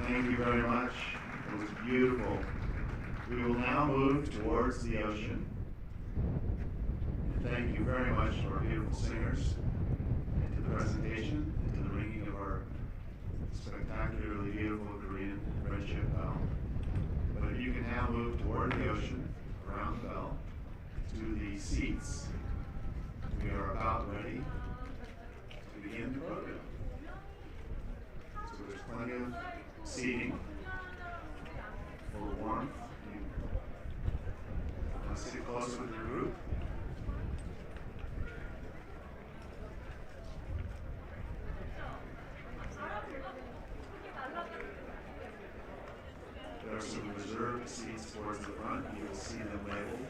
Thank you very much. It was beautiful. We will now move towards the ocean. And thank you very much to our beautiful singers, and to the presentation, and to the ringing of our spectacularly beautiful Korean friendship bell. But if you can now move toward the ocean, around the bell, to the seats, we are about ready to begin the program. So there's plenty of seating for warmth. You want to sit closer with your group. There are some reserved seats towards the front. You will see them labeled.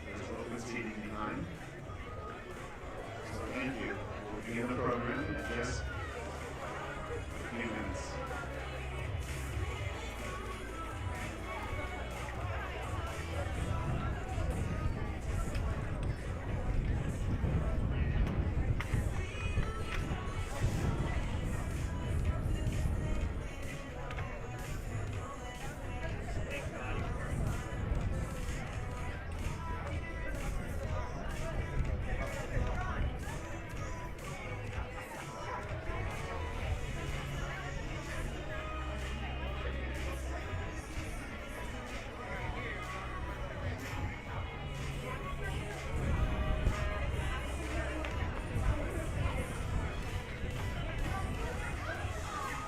There's open seating behind. So thank you. We'll begin the program in just a few minutes.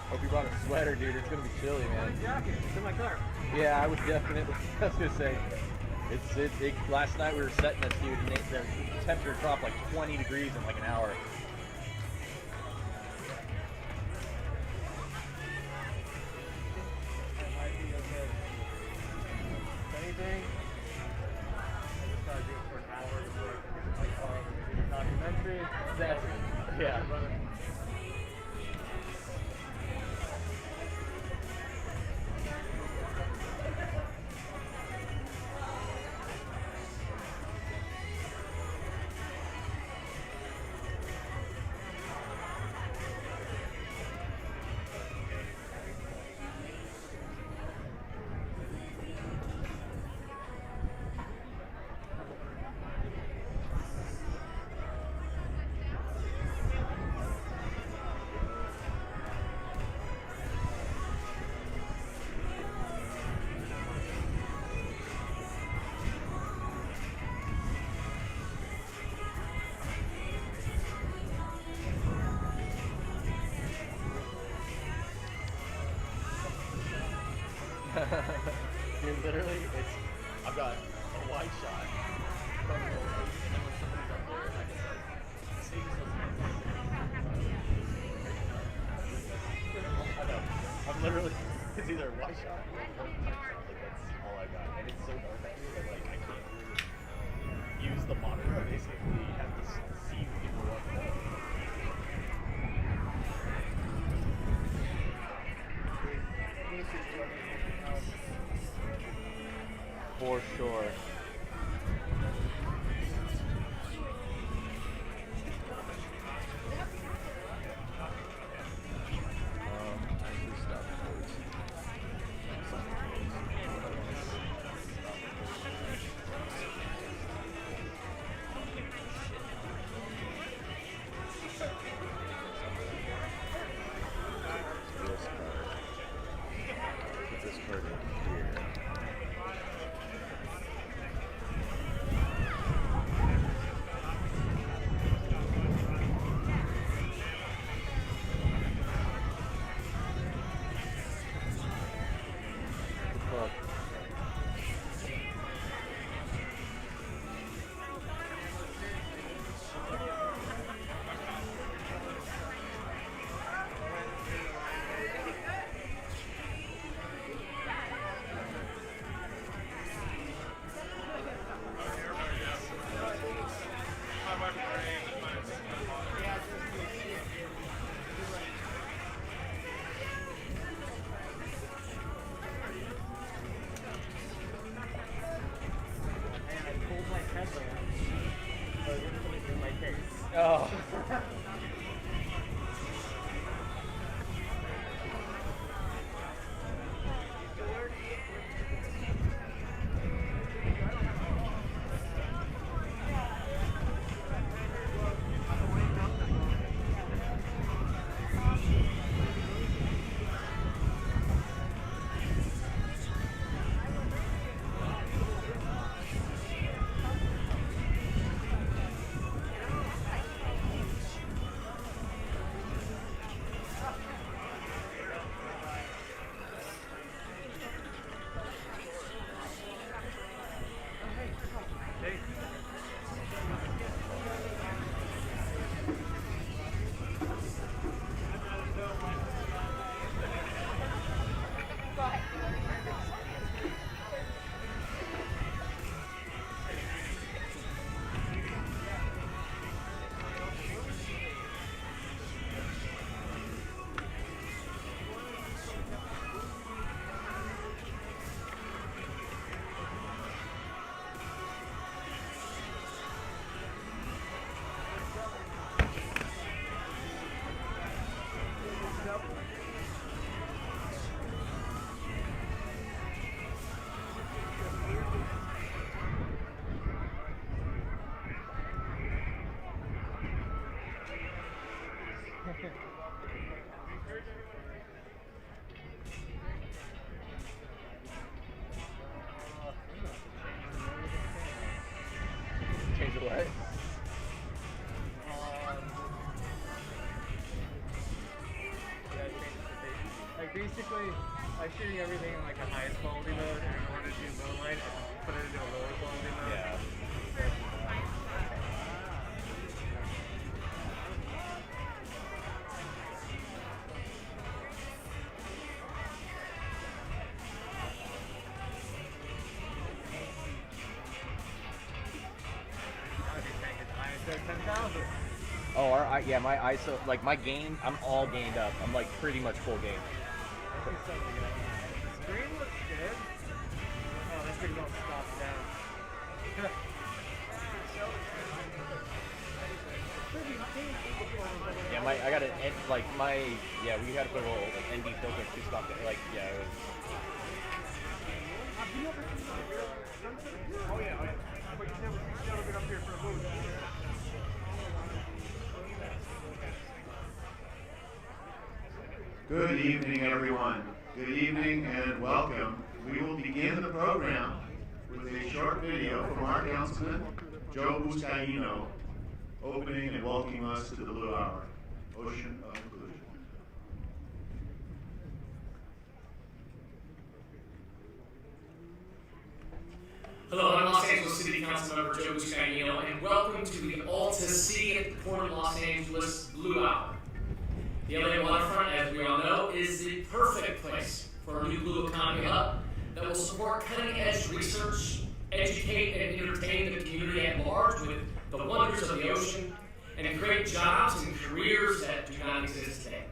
Hope you brought a sweater, dude. It's gonna be chilly, man. Jacket. It's in my car. Yeah, I would definitely. I was gonna say, last night we were setting this, dude, and the temperature dropped like 20 degrees in like an hour. That might be okay. If anything, I just gotta do it for an hour before I can get my car and do a documentary. Exactly. Yeah. Dude, literally, I've got a wide shot from the ocean, and then when somebody's up there, I just like see I know. I'm literally, it's either a wide shot or a tight shot. Like that's all I got, and it's so dark out here that like I can't really use the monitor. I basically have to see people up there. For sure. Oh. Change the what? Yeah, change the state. Like basically, I'm shooting everything in like the highest quality mode, and in order to do low light, I put it into a lower quality mode. Yeah. I'd be saying it's ISO 10,000. Oh, yeah, my ISO, like my game, I'm all gained up. I'm like pretty much full game. The screen looks good. Oh, that thing don't stop down. Yeah, I got we had to put a little like ND filter to stop it. Like, yeah, it was. Oh yeah, but you've never been up here for a booth. Good evening, everyone. Good evening and welcome. We will begin the program with a short video from our councilman, Joe Buscaino, opening and welcoming us to the Blue Hour, Ocean of Inclusion. Hello, I'm Los Angeles City Council Member Joe Buscaino, and welcome to the AltaSea at the Port of Los Angeles Blue Hour. The LA waterfront, as we all know, is the perfect place for a new blue economy hub that will support cutting-edge research, educate and entertain the community at large with the wonders of the ocean, and create jobs and careers that do not exist today.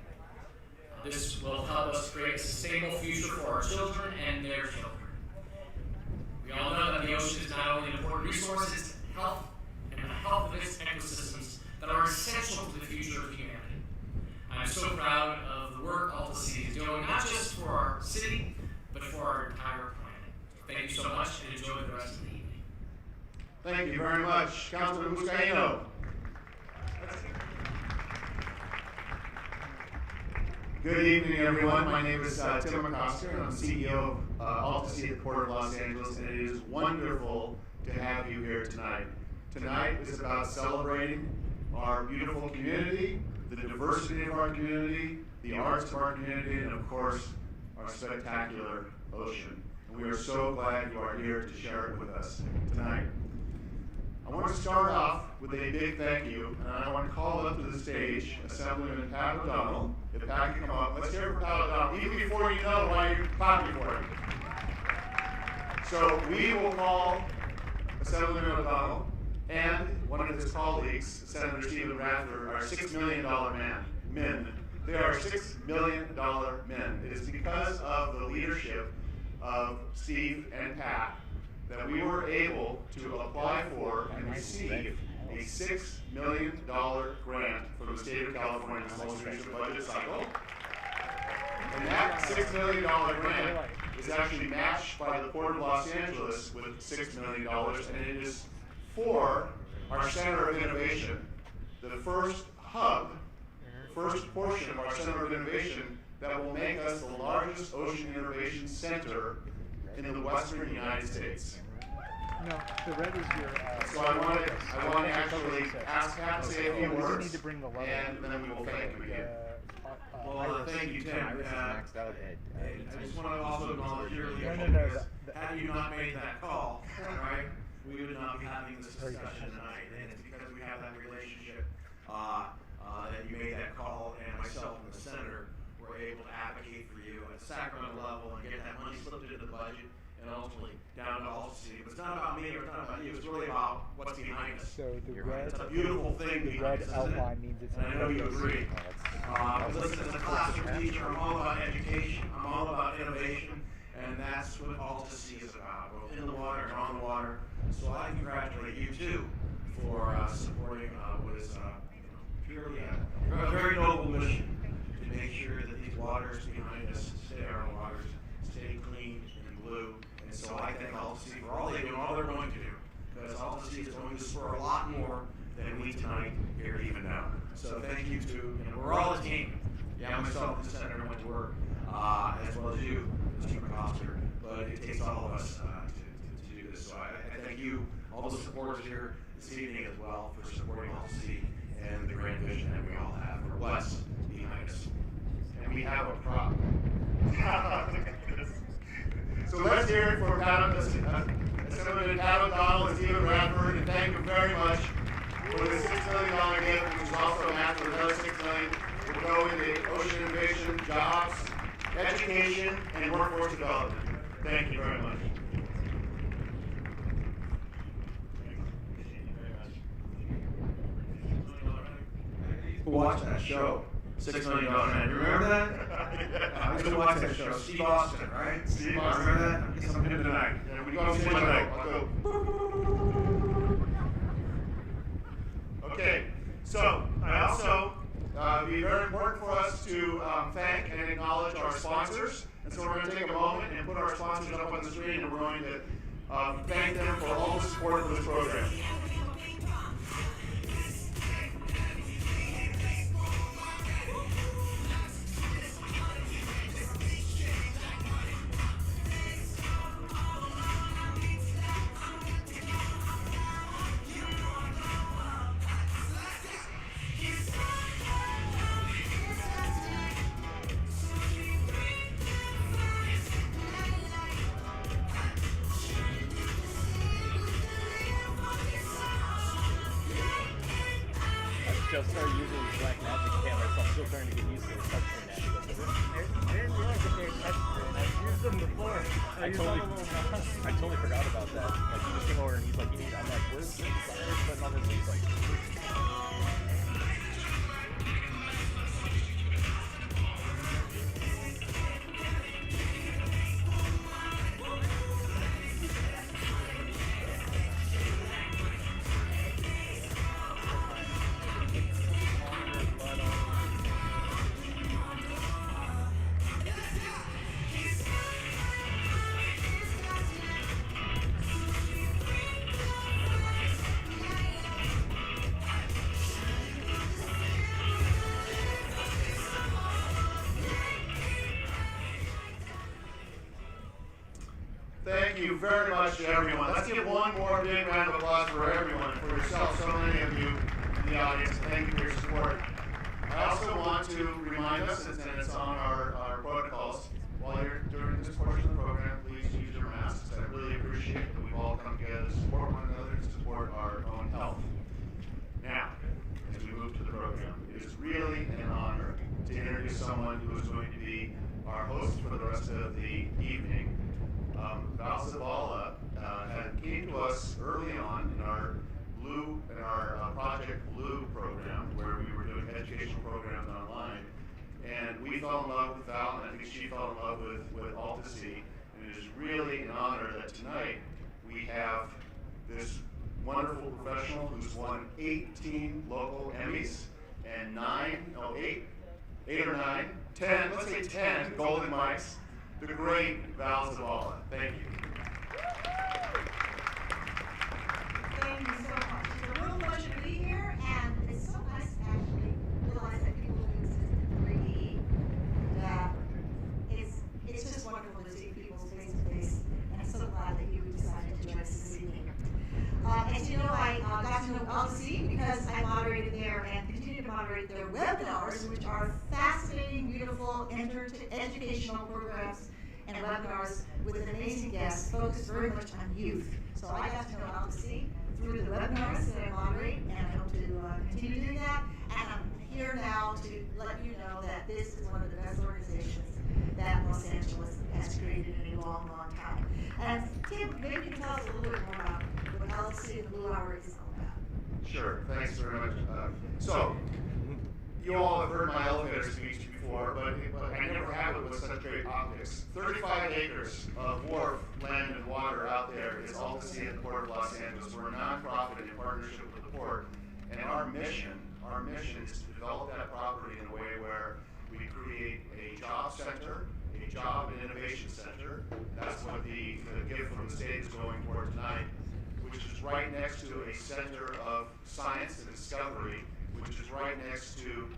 This will help us create a sustainable future for our children and their children. We all know that the ocean is not only an important resource, it's health and the health of its ecosystems that are essential to the future of humanity. I'm so proud of the work AltaSea is doing, not just for our city, but for our entire planet. Thank you so much, and enjoy the rest of the evening. Thank you very much, Councilman Buscaino. Good evening, everyone. My name is Tim McCosker, and I'm CEO of AltaSea at the Port of Los Angeles, and it is wonderful to have you here tonight. Tonight is about celebrating our beautiful community, the diversity of our community, the arts of our community, and of course, our spectacular ocean. And we are so glad you are here to share it with us tonight. I want to start off with a big thank you, and I want to call up to the stage Assemblyman Pat O'Donnell. If Pat can come up, let's hear it for Pat O'Donnell, even before you know why you're clapping for him. So we will call Assemblyman O'Donnell and one of his colleagues, Senator Stephen Bradford, our $6 million men. They are $6 million men. It is because of the leadership of Steve and Pat that we were able to apply for and receive a $6 million grant from the state of California's most recent budget cycle. And that $6 million grant is actually matched by the Port of Los Angeles with $6 million, and it is for our Center of Innovation, the first hub, first portion of our Center of Innovation that will make us the largest ocean innovation center in the western United States. No, the red is your. So I want to actually ask Pat to say a few words, need to bring the level. and then we will thank him again. Well, thank you, Tim. Iris is maxed out I just want to also acknowledge your leadership. No, because had you not made that call, right, we would not be having this discussion tonight. And it's because we have that relationship that you made that call, and myself and the senator were able to advocate for you at the Sacramento level and get that money slipped into the budget and ultimately down to AltaSea. But it's not about me or it's not about you. It's really about what's behind us. So the red, It's a beautiful thing the behind red us, isn't it? outline means it's. And I know you agree. Listen, as a classroom teacher, I'm all about education. I'm all about innovation, and that's what AltaSea is about, both in the water and on the water. So I congratulate you too for supporting what is purely a very noble mission to make sure that these waters behind us stay our waters, stay clean and blue. And so I thank AltaSea for all they do and all they're going to do, because AltaSea is going to spur a lot more than we tonight here even know. So So thank you to, we're all a team. Yeah, myself, the senator, went to work, as well as you, Mr. McCosker. But it takes all of us to do this. So I thank you, all the supporters here this evening as well, for supporting AltaSea and the grand vision that we all have. We're blessed behind us. And we have a prop. So let's hear it for Senator Pat O'Donnell and Stephen Bradford, and thank you very much for the $6 million gift, which is also matched with another $6 million will go into ocean innovation, jobs, education, and workforce development. Thank you very much. Who watched that show? $6 Million Man. You remember that? I used to watch that show. Steve Austin, right? Steve I Austin. remember that? I guess I'm Him tonight. Yeah, we go see him tonight. I'll go. Okay, so I also, it'd be very important for us to thank and acknowledge our sponsors. And so we're going to take a moment and put our sponsors up on the screen, and we're going to thank them for all the support of this program. Just started using black magic cameras, so I'm still trying to get used to the touchscreen aspect of it. I didn't realize that they're touchscreen. I've used them before. I totally forgot about that. Like, he just came over and he's like, I'm like, where's the button on this? And he's like, Thank you very much to everyone. Let's give one more big round of applause for everyone, for yourself, so many of you in the audience. Thank you for your support. I also want to remind us, and it's on our protocols, while you're during this portion of the program, please use your masks. I really appreciate that we've all come together to support one another and support our own health. Now, as we move to the program, it is really an honor to introduce someone who is going to be our host for the rest of the evening. AltaSea came to us early on in our Project Blue program, where we were doing educational programs online, and we fell in love with Val, and I think she fell in love with AltaSea, and it is really an honor that tonight we have this wonderful professional who's won 18 local Emmys and 8 or 9, 10, let's say 10 Golden Mics. The great AltaSea. Thank you. Thank you so much. It's a real pleasure to be here, and it's so nice to actually realize that people do exist in 3D. It's just wonderful to see people's face to face, and I'm so glad that you decided to join us this evening. As you know, I got to know AltaSea because I moderated there and continue to moderate their webinars, which are fascinating, beautiful, educational programs and webinars with amazing guests focused very much on youth. So I got to know AltaSea through the webinars that I moderate, and I hope to continue doing that. And I'm here now to let you know that this is one of the best organizations that Los Angeles has created in a long, long time. And Tim, maybe you can tell us a little bit more about what AltaSea and Blue Hour is all about. Sure, thanks very much. So, you all have heard my elevator speech before, but I never have it with such great optics. 35 acres of wharf, land, and water out there is AltaSea at the Port of Los Angeles. We're a nonprofit in partnership with the port, and our mission is to develop that property in a way where we create a job center, a job and innovation center. That's what the gift from the state is going for tonight, which is right next to a center of science and discovery, which is right next to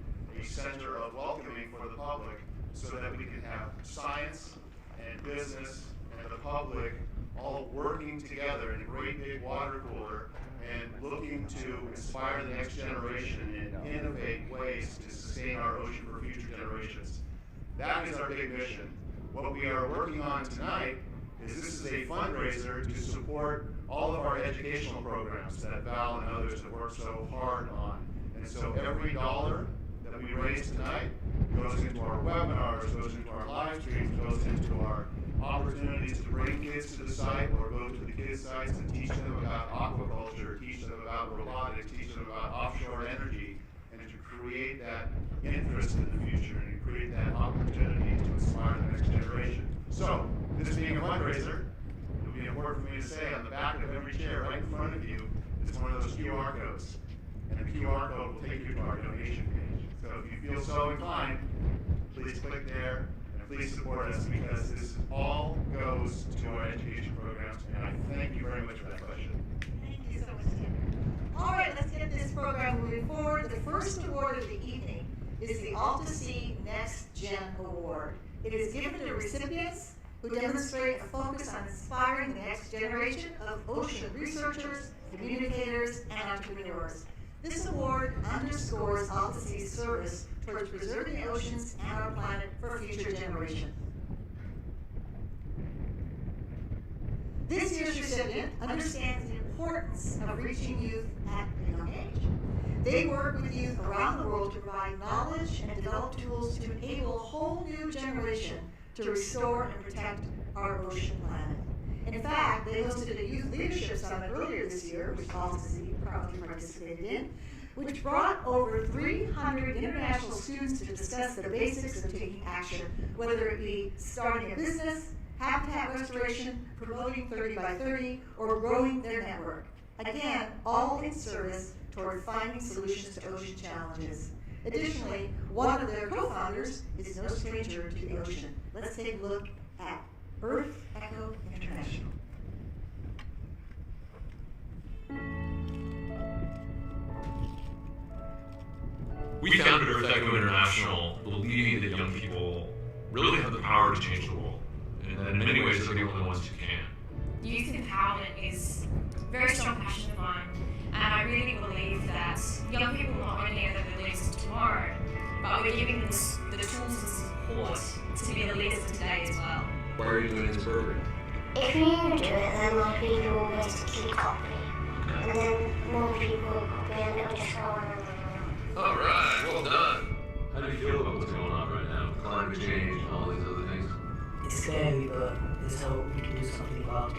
a center of welcoming for the public, so that we can have science and business and the public all working together in a great big water cooler and looking to inspire the next generation and innovate ways to sustain our ocean for future generations. That is our big mission. What we are working on tonight is this is a fundraiser to support all of our educational programs that Val and others have worked so hard on. And so every dollar that we raise tonight goes into our webinars, goes into our live streams, goes into our opportunities to bring kids to the site or go to the kids' sites and teach them about aquaculture, teach them about robotics, teach them about offshore energy, and to create that interest in the future and to create that opportunity to inspire the next generation. So, this being a fundraiser, it would be important for me to say on the back of every chair right in front of you is one of those QR codes. And the QR code will take you to our donation page. So if you feel so inclined, please click there and please support us, because this all goes to our education programs, and I thank you very much for that question. Thank you so much, Tim. All right, let's get this program moving forward. The first award of the evening is the AltaSea Next Gen Award. It is given to recipients who demonstrate a focus on inspiring the next generation of ocean researchers, communicators, and entrepreneurs. This award underscores AltaSea's service towards preserving the oceans and our planet for future generations. This year's recipient understands the importance of reaching youth at a young age. They work with youth around the world to provide knowledge and develop tools to enable a whole new generation to restore and protect our ocean planet. In fact, they hosted a youth leadership summit earlier this year, which AltaSea proudly participated in, which brought over 300 international students to discuss the basics of taking action, whether it be starting a business, habitat restoration, promoting 30 by 30, or growing their network. Again, all in service toward finding solutions to ocean challenges. Additionally, one of their co-founders is no stranger to the ocean. Let's take a look at Earth Echo International. We founded Earth Echo International believing that young people really have the power to change the world, and that in many ways they're the only ones who can. Youth empowerment is a very strong passion of mine, and I really believe that young people not only are the leaders of tomorrow, but we're giving them the tools and support to be the leaders of today as well. Why are you doing this program? If you do it, then more people will basically copy. And then more people will copy and it'll just go on and on. All right, well done. How do you feel about what's going on right now? Climate change and all these other things? It's scary, but there's hope we can do something about it.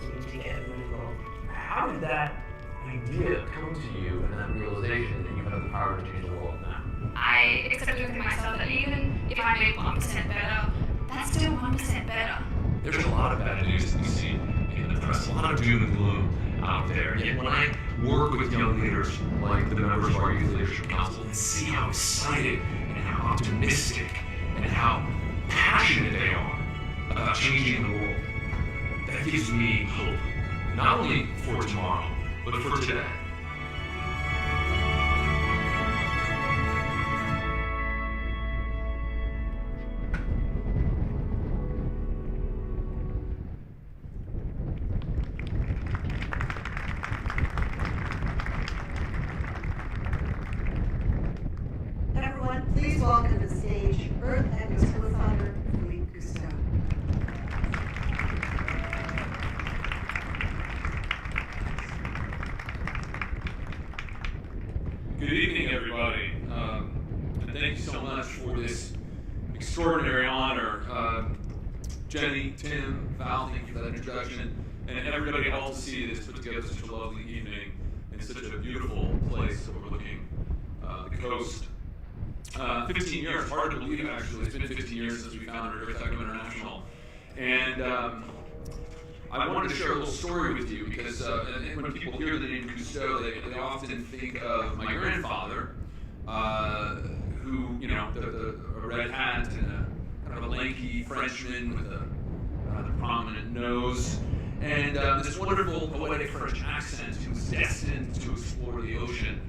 So we need to get everyone involved. How did that idea come to you and that realization that you have the power to change the world now? I accepted within myself that even if I make 1% better, that's still 1% better. There's a lot of bad news that we see in the press, a lot of doom and gloom out there. Yet when I work with young leaders like the members of our Youth Leadership Council and see how excited and how optimistic and how passionate they are about changing the world, that gives me hope, not only for tomorrow, but for today. Everyone, please welcome to the stage Earth Echo's co-founder, Philippe Cousteau. Good evening, everybody. And thank you so much for this extraordinary honor. Jenny, Tim, Val, thank you for that introduction. And everybody at AltaSea that's put together such a lovely evening in such a beautiful place overlooking the coast. 15 years, hard to believe actually. It's been 15 years since we founded Earth Echo International. And I wanted to share a little story with you because when people hear the name Cousteau, they often think of my grandfather, who, you know, a red hat and a kind of a lanky Frenchman with a rather prominent nose, and this wonderful poetic French accent who was destined to explore the ocean.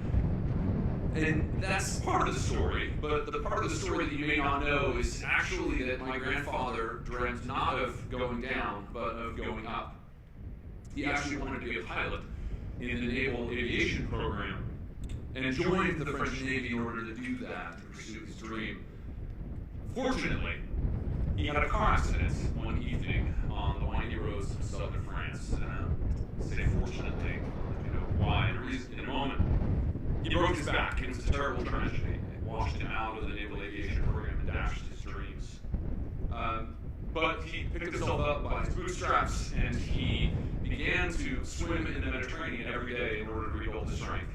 And that's part of the story, but the part of the story that you may not know is actually that my grandfather dreamt not of going down, but of going up. He actually wanted to be a pilot in the Naval Aviation Program and joined the French Navy in order to do that, to pursue his dream. Fortunately, he had a car accident one evening on the windy roads of southern France. I say fortunately, you know why in a moment. He broke his back, and it was a terrible tragedy. It washed him out of the Naval Aviation Program and dashed his dreams. But he picked himself up by his bootstraps, and he began to swim in the Mediterranean every day in order to rebuild his strength.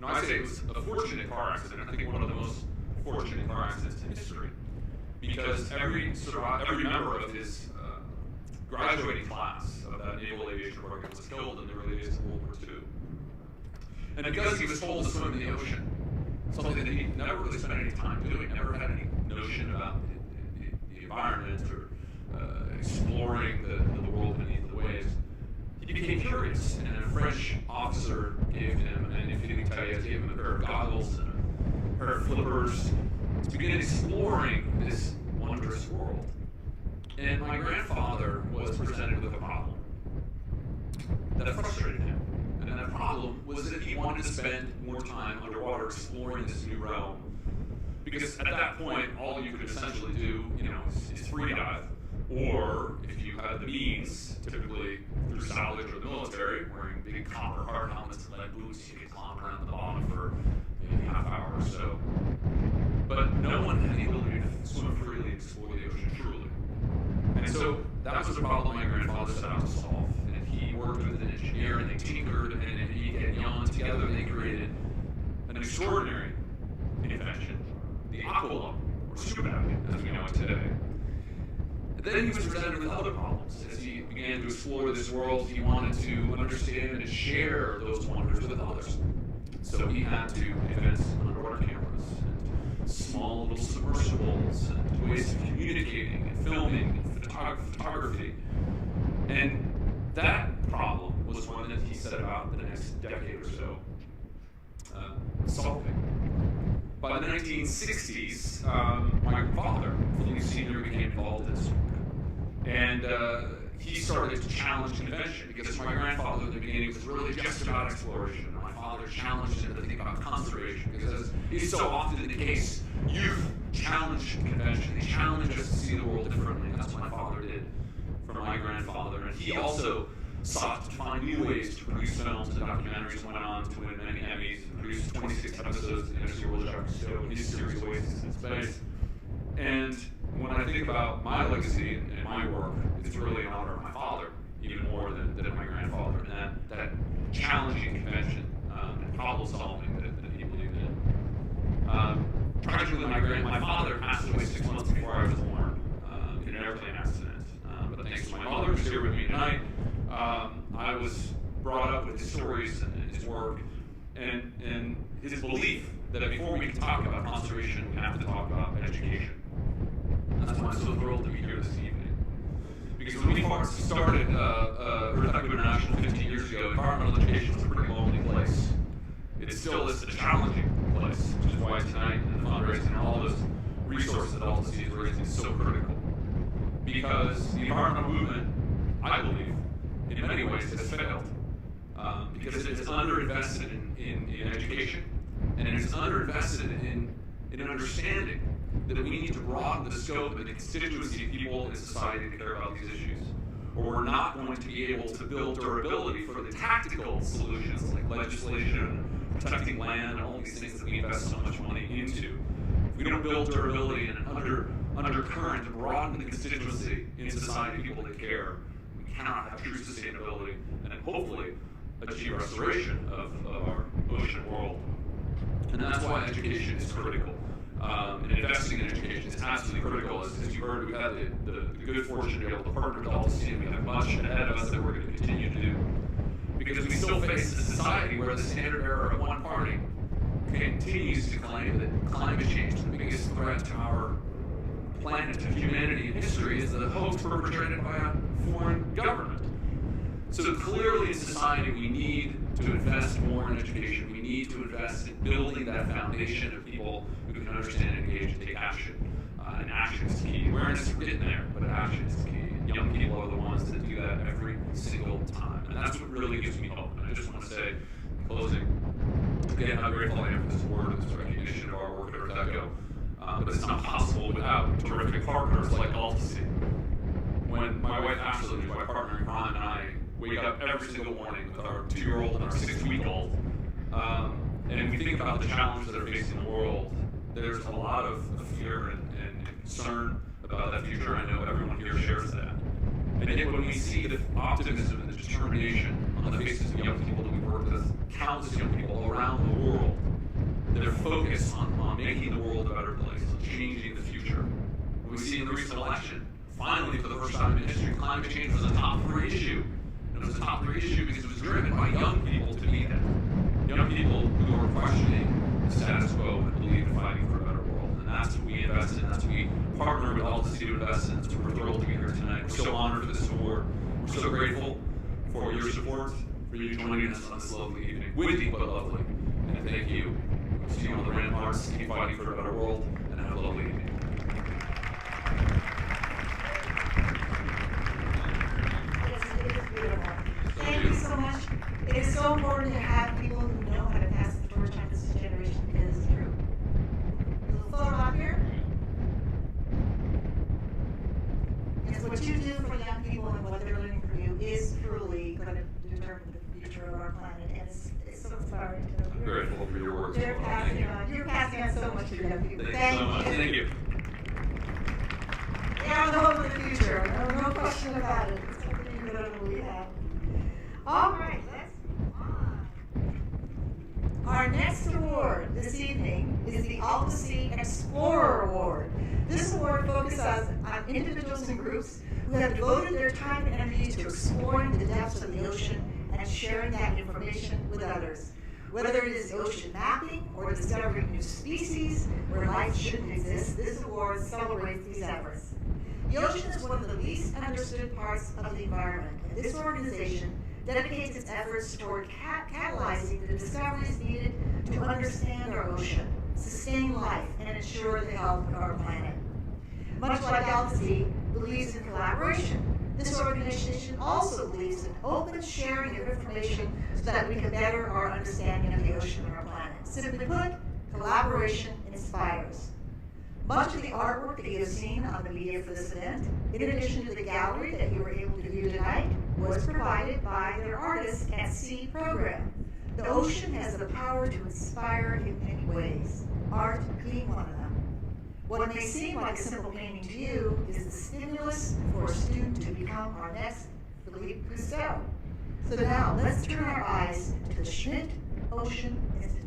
Now, I say it was a fortunate car accident. I think one of the most fortunate car accidents in history, because every member of his graduating class of that Naval Aviation Program was killed in the early days of World War II. And because he was told to swim in the ocean, something that he never really spent any time doing, never had any notion about the environment or exploring the world beneath the waves, he became curious, and a French officer gave him, and gave him a pair of goggles and a pair of flippers to begin exploring this wondrous world. And my grandfather was presented with a problem that frustrated him. And that problem was that he wanted to spend more time underwater exploring this new realm. Because at that point, all you could essentially do, is free dive. Or if you had the means, typically through salvage or the military, wearing big copper hard helmets and lead boots, you could climb around the bottom for maybe a half hour or so. But no one had the ability to swim freely and explore the ocean truly. And so that was a problem my grandfather set out to solve. And he worked with an engineer, and they tinkered, and he and Jan together they created an extraordinary invention, the aqualung, or scuba diving, as we know it today. And then he was presented with other problems. As he began to explore this world, he wanted to understand and share those wonders with others. So he had to invent underwater cameras, and small little submersibles, and ways of communicating, and filming, and photography. And that problem was one that he set about the next decade or so solving. By the 1960s, my father, Philippe Sr., became involved in this work. And he started to challenge convention, because my grandfather in the beginning was really just about exploration. And my father challenged him to think about conservation, because as is so often the case, youth challenge convention. They challenge us to see the world differently. And that's what my father did for my grandfather. And he also sought to find new ways to produce films and documentaries, went on to win many Emmys, and produced 26 episodes of the Undersea World of Jacques Cousteau, his series Oasis in Space. And when I think about my legacy and my work, it's really in honor of my father, even more than my grandfather, and that challenging convention and problem solving that he believed in. Tragically, my father passed away 6 months before I was born in an airplane accident. But thanks to my mother, who's here with me tonight, I was brought up with his stories and his work and his belief that before we can talk about conservation, we have to talk about education. And that's why I'm so thrilled to be here this evening. Because when we started Earth International 15 years ago, environmental education was a pretty lonely place. It still is a challenging place, which is why tonight and the fundraising and all those resources that AltaSea is raising is so critical. Because the environmental movement, I believe, in many ways has failed. Because it is underinvested in education, and it is underinvested in understanding that we need to broaden the scope and the constituency of people in society that care about these issues. Or we're not going to be able to build durability for the tactical solutions like legislation, protecting land, and all these things that we invest so much money into. If we don't build durability and undercurrent to broaden the constituency in society, people that care, we cannot have true sustainability and hopefully achieve restoration of our ocean world. And that's why education is critical. And investing in education is absolutely critical. As you heard, we've had the good fortune to be able to partner with AltaSea, and we have much ahead of us that we're going to continue to do. Because we still face a society where the standard error of one party continues to claim that climate change is the biggest threat to our planet and humanity in history, is the hoax perpetrated by a foreign government. So clearly in society we need to invest more in education. We we need to invest in building that foundation of people who can understand, engage, and take action. And action is key. Awareness is getting there, but action is key. Young people are the ones that do that every single time. And that's what really gives me hope. And I just want to say, in closing, again, how grateful I am for this award and this recognition of our work at Arteco. But it's not possible without terrific partners like AltaSea. When my wife Ashley, my partner Ron, and I wake up every single morning with our 2-year-old and our 6-week-old, and we think about the challenges that are facing the world, there's a lot of fear and concern about that future. I know everyone here shares that. And yet when we see the optimism and the determination on the faces of young people that we work with, countless young people around the world, they're focused on making the world a better place, on changing the future. And we see in the recent election, finally for the first time in history, climate change was a top 3 issue. And it was a top 3 issue because it was driven by young people to be there. Young people who are questioning the status quo and believe in fighting for a better world. And that's what we invest in, that's what we partner with AltaSea to invest in. That's what we're thrilled to be here tonight. We're so honored for this award. We're so grateful for your support, for you joining us on this lovely evening. Witty but lovely. And thank you. We'll see you on the ramparts. Keep fighting for a better world, and have a lovely evening. Thank you so much. It is so important to have people who know how to pass the torch on to this generation because it's true. There's a photo up here. Because what you do for young people and what they're learning from you is truly going to determine the future of our planet. And it's so inspiring to know. I'm grateful for your work. You're passing on. You're passing on so much to young people. Thank you so much. Thank you. They are the hope of the future. No question about it. It's something better than we have. All right, let's move on. Our next award this evening is the AltaSea Explorer Award. This award focuses on individuals and groups who have devoted their time and energy to exploring the depths of the ocean and sharing that information with others. Whether it is ocean mapping or discovering new species where life shouldn't exist, this award celebrates these efforts. The ocean is one of the least understood parts of the environment, and this organization dedicates its efforts toward catalyzing the discoveries needed to understand our ocean, sustain life, and ensure the health of our planet. Much like AltaSea believes in collaboration, this organization also believes in open sharing of information so that we can better our understanding of the ocean and our planet. Simply put, collaboration inspires. Much of the artwork that you have seen on the media for this event, in addition to the gallery that you were able to view tonight, was provided by their artists at SEA program. The ocean has the power to inspire in many ways, art being one of them. What may seem like a simple painting to you is the stimulus for a student to become our next Philippe Cousteau. So now, let's turn our eyes to the Schmidt Ocean Institute.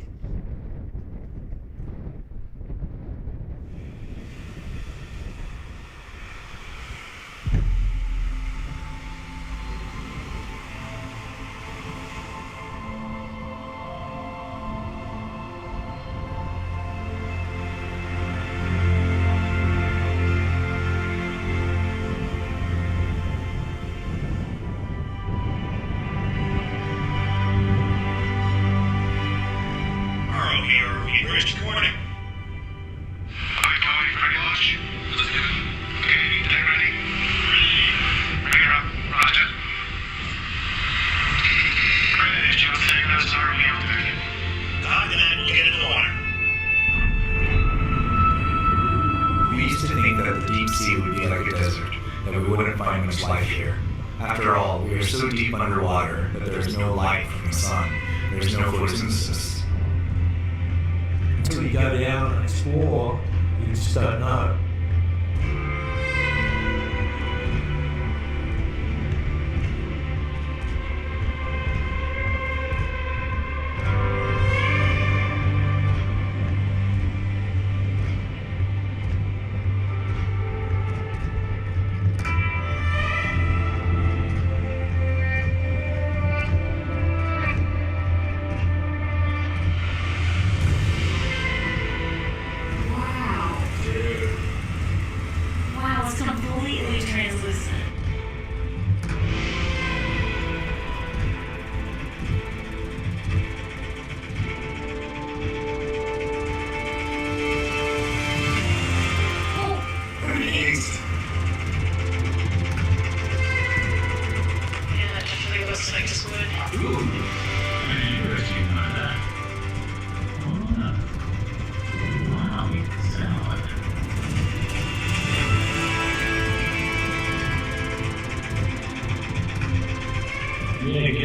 After all, we are so deep underwater that there is no light from the sun. There is no photosynthesis. Until you go down and explore, you just don't know.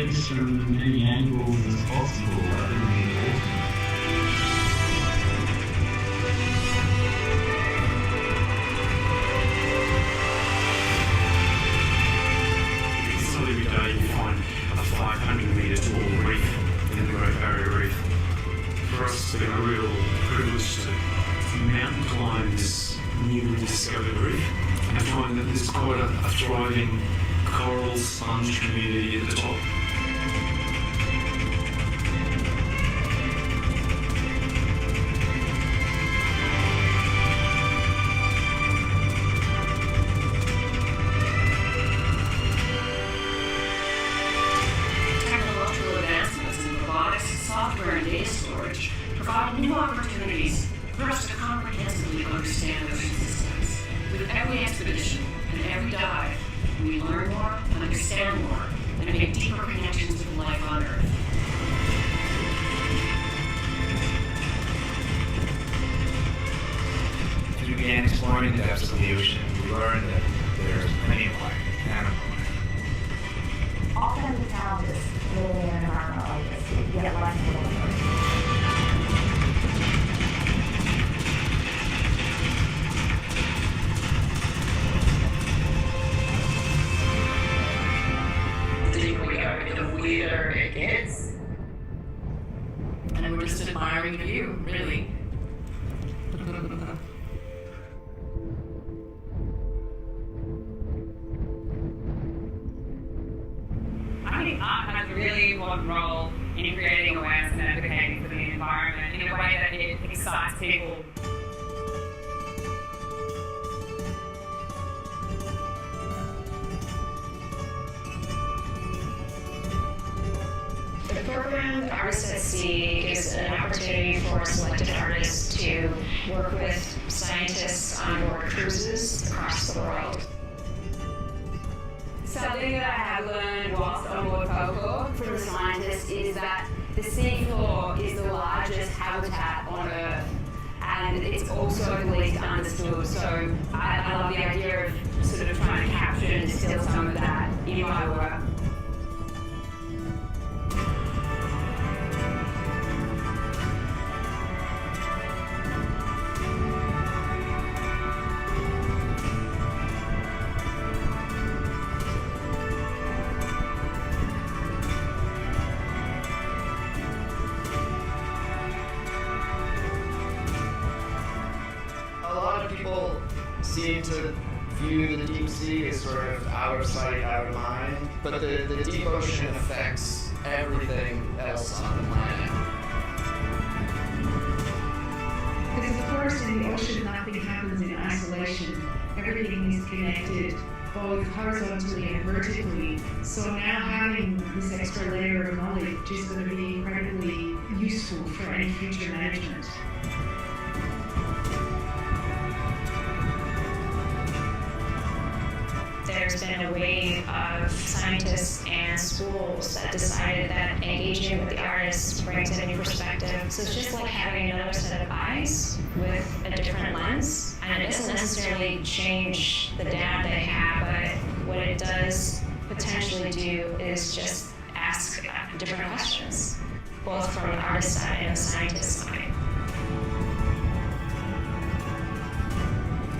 get this from as many angles as possible other than the water. Every day you find a 500-metre tall reef in the Great Barrier Reef. For us, it's been a real privilege to mountain climb this newly discovered reef and find that there's quite a thriving coral sponge community at the top. Technological advancements in robotics, software, and data storage provide new opportunities for us to comprehensively understand ocean systems. With every expedition and every dive, we learn more, understand more, and make deeper connections with life on Earth. As we began exploring the depths of the ocean, we learned that there's plenty of life, animal life. Often the challenges living in an environment like this, yet life will emerge. The weirder it gets. And we're just admiring the view, really. I think art has a really important role in creating awareness and advocating for the environment in a way that it excites people. The program Artists at Sea gives an opportunity for selected artists to work with scientists on board cruises across the world. Something that I have learned whilst on board Coco from the scientists is that the seafloor is the largest habitat on Earth, and it's also the least understood. So I love the idea of sort of trying to capture and distill some of that in my work. Seem to view the deep sea as sort of out of sight, out of mind, but the deep ocean affects everything else on the planet. Because of course in the ocean nothing happens in isolation. Everything is connected both horizontally and vertically. So now having this extra layer of knowledge is going to be incredibly useful for any future management. There's been a wave of scientists and schools that decided that engaging with the artists brings a new perspective. So it's just like having another set of eyes with a different lens. And it doesn't necessarily change the data they have, but what it does potentially do is just ask different questions, both from the artist side and the scientist side.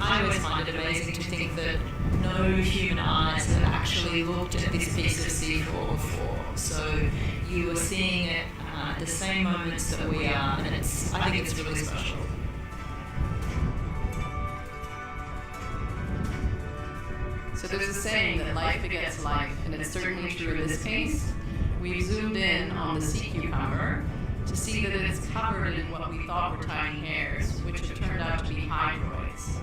I always find it amazing to think that no human eyes have actually looked at this piece of seafloor before. So you are seeing it at the same moments that we are, and I think it's really special. So there's a saying that life begets life, and it's certainly true in this case. We've zoomed in on the sea cucumber to see that it's covered in what we thought were tiny hairs, which have turned out to be hydroids.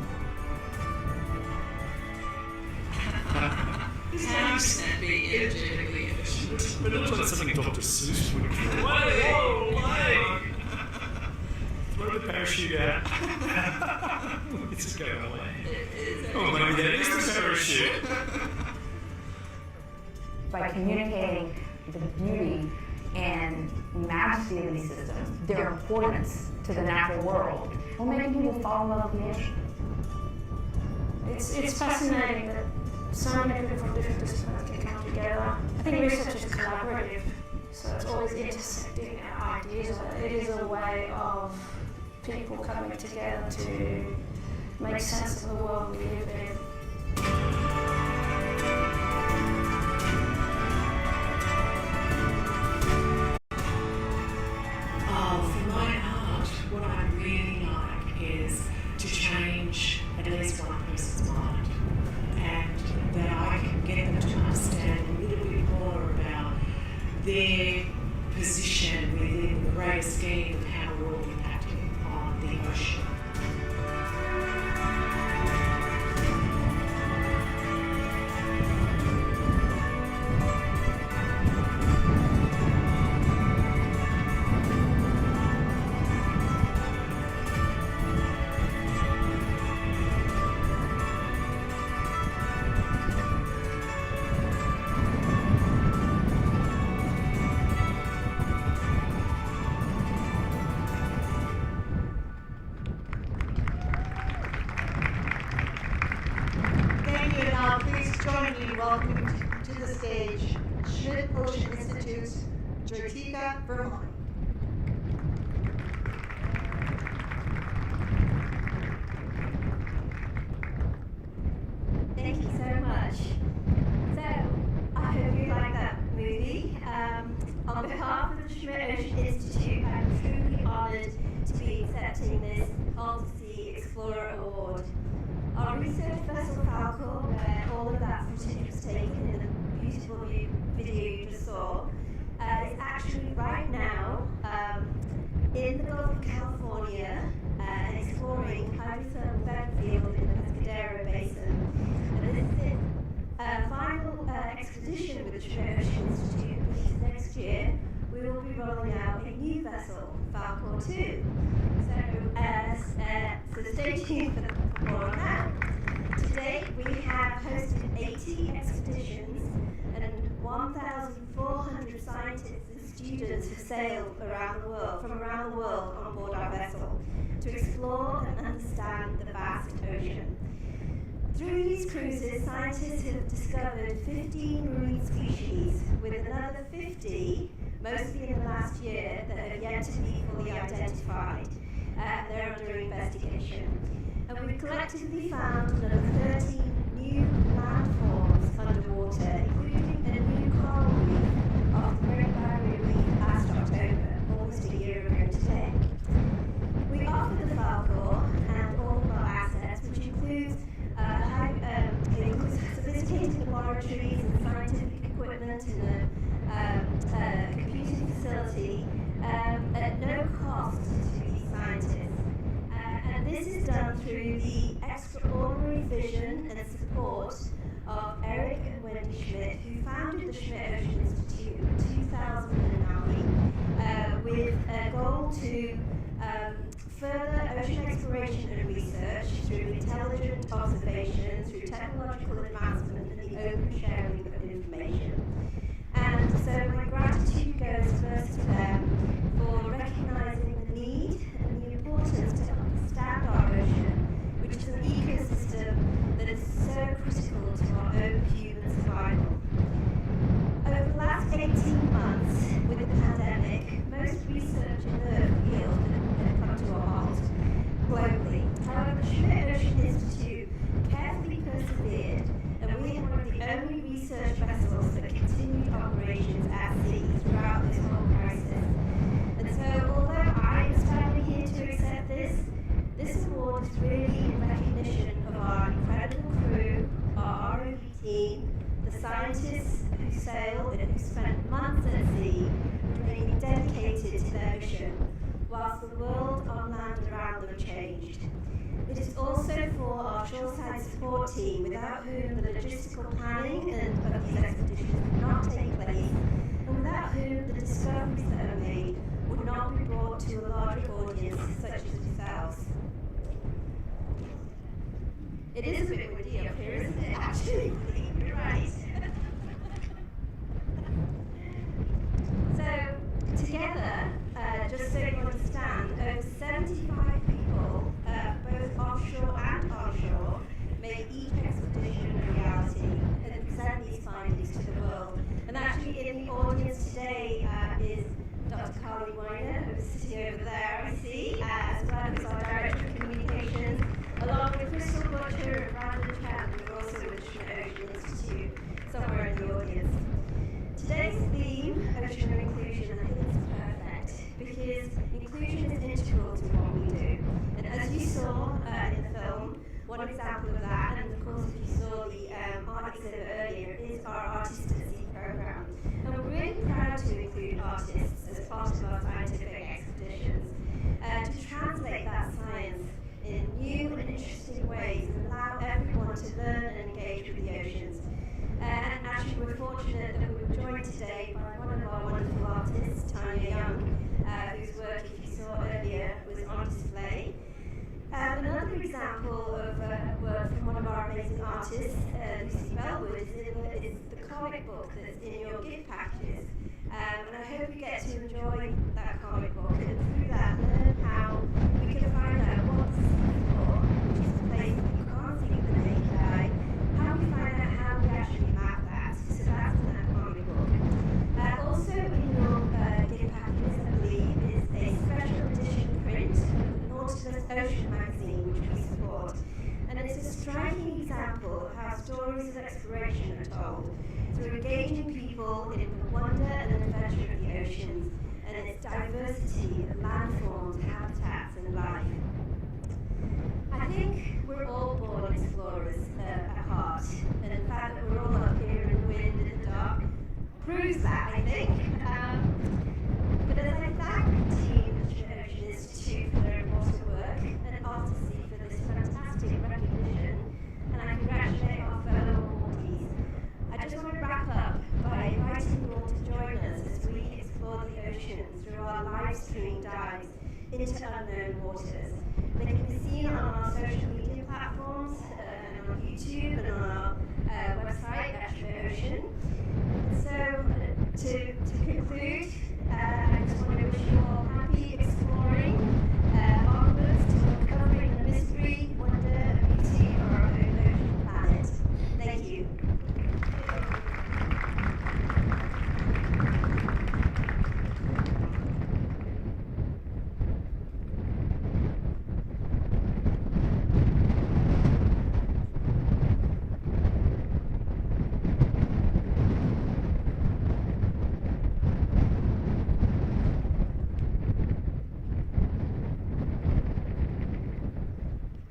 10% being energetically efficient. But it looks like something Dr. Seuss would do. Whoa! Throw the parachute out. It's going away. Oh, maybe that is the parachute. By communicating the beauty and majesty of these systems, their importance to the natural world, will make people fall in love with the ocean. It's fascinating that so many people from different disciplines can come together think research is collaborative, so it's always intersecting ideas. It is a way of people coming together to make sense of the world we live in. For my art, what I really like is to change at least one person's mind, and that I can get them to understand a little bit more about their position within the greater scheme of how we're all impacting on the ocean. Thank you, and now please join me in welcoming to the stage Schmidt Ocean Institute's Joytika Vermont. Thank you so much. So, I hope you like that movie. On behalf of the Schmidt Ocean Institute, I'm truly honoured to be accepting this AltaSea Explorer Award. Our research vessel Falcon, where all of that footage was taken in the beautiful video you just saw, is actually right now in the Gulf of California exploring hydrothermal vent field in the Pescadero Basin. And this is its final expedition with the Schmidt Ocean Institute, which is next year. We will be rolling out a new vessel, Falcon 2. So stay tuned for more on that. To date, we have hosted 80 expeditions and 1,400 scientists and students have sailed from around the world on board our vessel to explore and understand the vast ocean. Through these cruises, scientists have discovered 15 marine species, with another 50, mostly in the last year, that have yet to be fully identified. They're under investigation. And we've collectively found another 13 new landforms underwater, including a new coral reef off the Great Barrier Reef last October, almost a year ago today. We offer the Falcon and all of our assets, which includes sophisticated laboratories and scientific equipment and a computing facility at no cost to these scientists. And this is done through the extraordinary vision and support of Eric and Wendy Schmidt, who founded the Schmidt Ocean Institute in 2009 with a goal to further ocean exploration and research through intelligent observation, through technological advancement and the open sharing of information. And so my gratitude goes first to them for recognising the need and the importance to understand our ocean, which is an ecosystem that is so critical to our own human survival. Over the last 18 months, with the pandemic, most research in the field had come to a halt globally. However, the Schmidt Ocean Institute carefully persevered, and we are one of the only research vessels that continued operations at sea throughout this whole crisis. And so, although I am standing here to accept this award is really in recognition of our incredible crew, our ROV team, the scientists who sailed and who spent months at sea remaining dedicated to the ocean, whilst the world on land around them changed. It is also for our shoreside support team, without whom the logistical planning of these expeditions would not take place, and without whom the discoveries that are made would not be brought to a larger audience such as yourselves. It is a bit windy up here, isn't it, actually? You're right. So, together, just so you understand, over 75 people, both offshore and onshore, make each expedition a reality and present these findings to the world. And actually, Butcher, Brandon Chan, who also with Ocean Institute, somewhere in the audience. Today's theme, Ocean Inclusion, I think is perfect because inclusion is integral to what we do. And as you saw in the film, one example of that, and of course if you saw the art exhibit earlier, is our AltaSea program. And we're really proud to include artists as part of our scientific expeditions to translate that science in new and interesting ways and allow everyone to learn and engage with the oceans. And actually we're fortunate that we were joined today by one of our wonderful artists, Tanya Young, whose work, if you saw earlier, was on display. Another example of work from one of our amazing artists, Lucy Bellwood, is the comic book that's in your gift packages. And I hope you get to enjoy that comic book and through that learn how we can find out what the sea floor, which is a place that you can't see with the naked eye, how we find out how we actually map that. So that's in that comic book. Also in your gift packages, I believe, is a special edition print of the Nautilus Ocean magazine, which we support. And it's a striking example of how stories of exploration are told through engaging people in the wonder and adventure of the oceans and its diversity of landforms, habitats and life. I think we're all born explorers at heart, and the fact that we're all up here in the wind and the dark proves that, I think. But as I thank the team at the Ocean Institute for their important work and AltaSea for this fantastic recognition, and I congratulate our fellow awardees, I just want to wrap up by inviting you all to join us as we explore the ocean through our live stream dives into unknown waters. They can be seen on our social media platforms, and on YouTube, and on our website, Extra Ocean. So, to conclude, I just want to wish you all happy exploring, onwards to uncovering the mystery, wonder, and beauty of our own ocean planet. Thank you.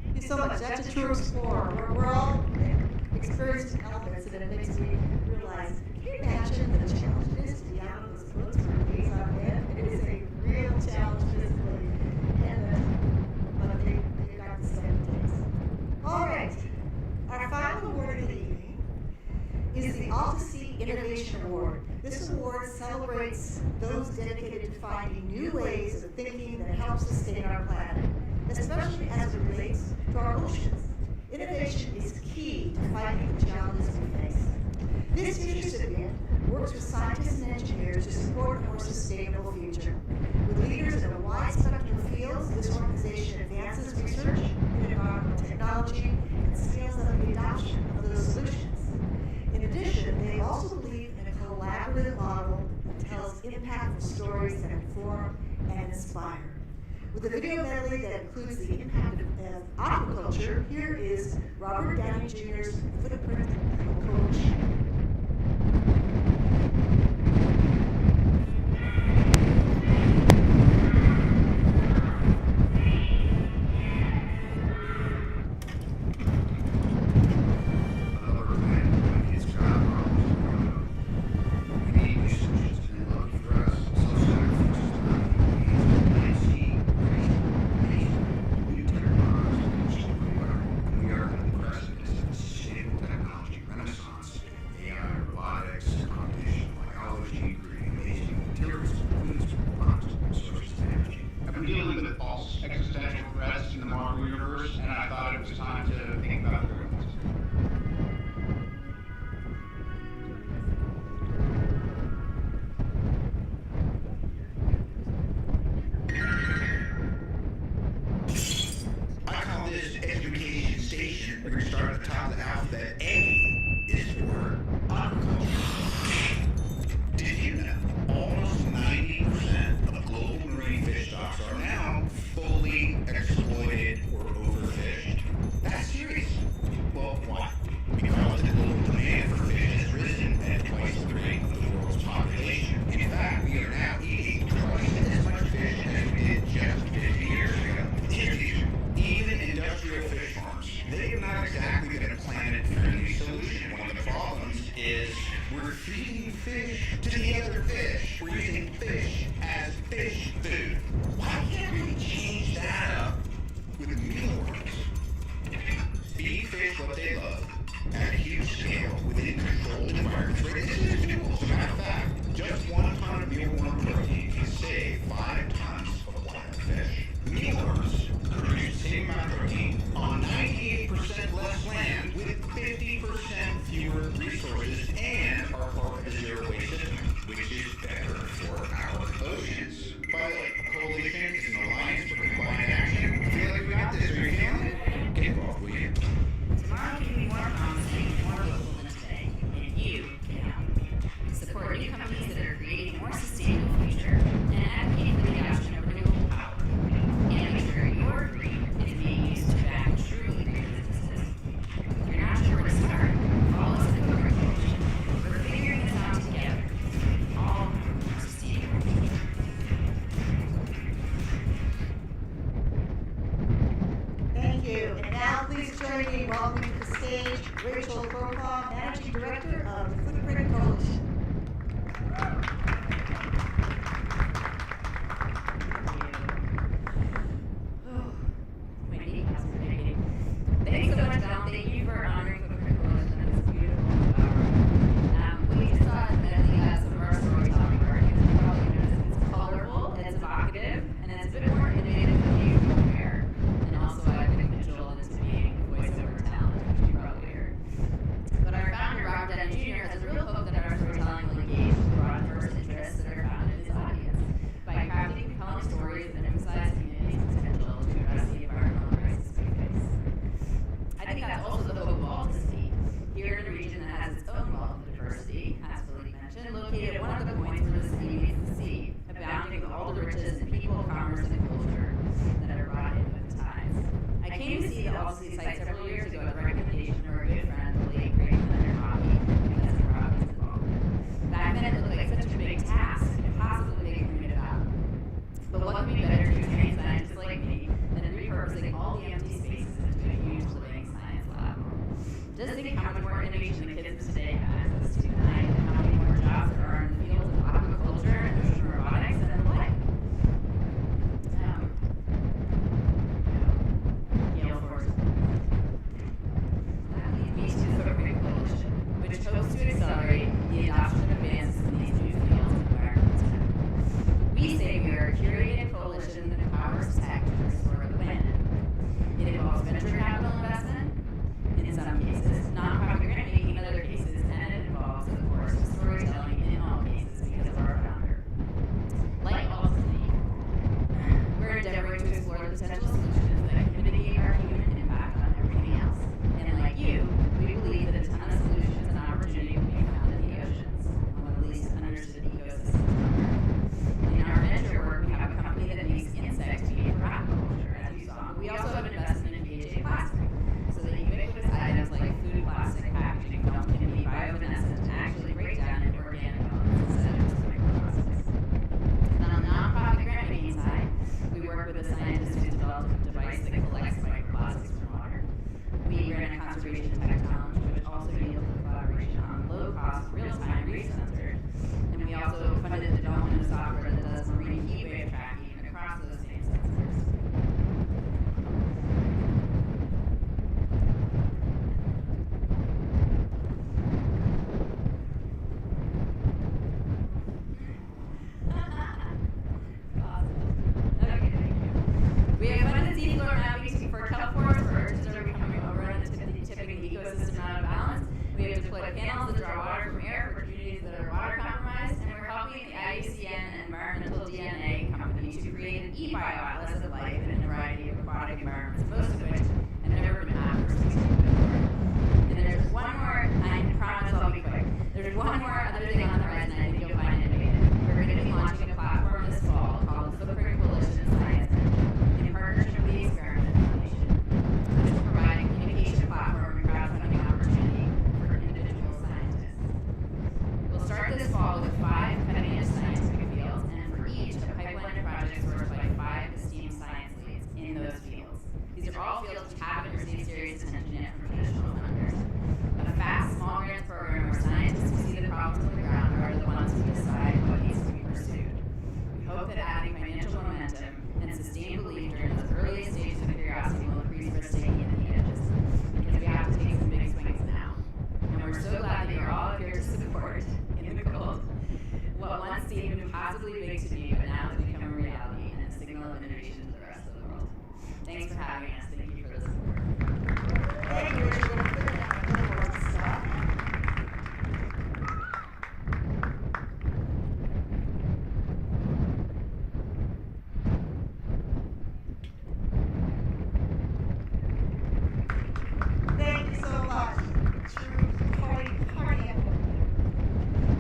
Thank you so much. That's a true explorer. We're all experiencing elements, and it makes me realize, can you imagine the challenge it is to be out on those boats for days on end? It is a real challenge physically, but they've got the 7 days. All right. Our final award of the evening is the AltaSea Innovation Award. This award celebrates those dedicated to finding new ways of thinking that help sustain our planet, especially as it relates to our oceans. Innovation is key to fighting the challenges we face. This year's recipient works with scientists and engineers to support a more sustainable future. With leaders in a wide spectrum of fields, this organization advances research in environmental technology and scales up the adoption of those solutions. In addition, they also believe in a collaborative model that tells impactful stories that inform and inspire. With a video medley that includes the impact of aquaculture, here is Robert Downey Jr.'s Footprint Coalition. Are now fully exploited or overfished. That's serious. they have not exactly been a planet-friendly solution. One of the problems is we're feeding fish to the other fish. We're using fish as fish food. Why can't we change that up with mealworms? Feed fish what they love at a huge scale within controlled environments. Right? This is doable. As a matter of fact, just 1 ton of mealworm protein can save 5 tons of wild fish. Mealworms produce the same amount of protein on 98% less land with 50% fewer resources and are part of a zero-waste system, which is better for our oceans. By the way, coalition is an alliance for combined action. I feel like we got this. Are you feeling it? Get involved, will you? Tomorrow can be more promising, more local than today, and you can help. Support new companies that are creating a more sustainable future and advocate for the adoption of renewable power. And make sure your green is being used to back truly green businesses. If you're not sure where to start, follow us at Coconut Coalition. We're figuring this out together. All for a sustainable future. Thank you. And now please join me in welcoming to the stage Rachel Brokaw, Managing Director of the Footprint Coalition. My knee has been aching. Thanks so much, Don. Thank you for honoring Footprint Coalition and this beautiful hour. We just thought that some of our storytelling work is probably noticed it's colorful, it's evocative, and it's a bit more innovative than the usual fare. And also I think visual into being voiceover talent, which you probably heard. But our founder, Robert Downey Jr., has a real hope that our storytelling will engage the broad first interests that are found in his audience by crafting compelling stories that emphasize community's potential to address the environmental crisis we face. I think that's also the hope of AltaSea, here in a region that has its own wealth of diversity, as Philippe mentioned, located at one of the points where the city meets the sea, abounding with all the riches in people, commerce, and culture that are brought in with the tides. I came to see the AltaSea site several years ago at the recommendation of our good friend, the late great Leonard Hockey, because of Robin's involvement. Back then, it looked like such a big task, impossible to make a unit out. But what could be better to trained scientists like me than repurposing all the empty spaces into a huge living science lab? Just think how much more innovation the kids of today have access to tonight, and how many more jobs there are in the fields of aquaculture and ocean robotics and the like. Yale Force. That leads me to all fields which haven't received serious attention yet from traditional funders. A fast, small grants program where scientists who see the problems on the ground are the ones who decide what needs to be pursued. We hope that adding financial momentum and sustained belief during those earliest stages of curiosity will increase risk-taking at the edges, because we have to take some big swings now. And we're so glad that you're all here to support, in the cold, what once seemed impossibly big to me, but now has become a reality and a signal of innovation to the rest of the world. Thanks for having us. Thank you for the support. Thank you, Richard. Thank you so much to Cardi.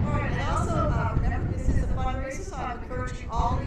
All right, and also remember this is a fundraiser, so I'm encouraging all of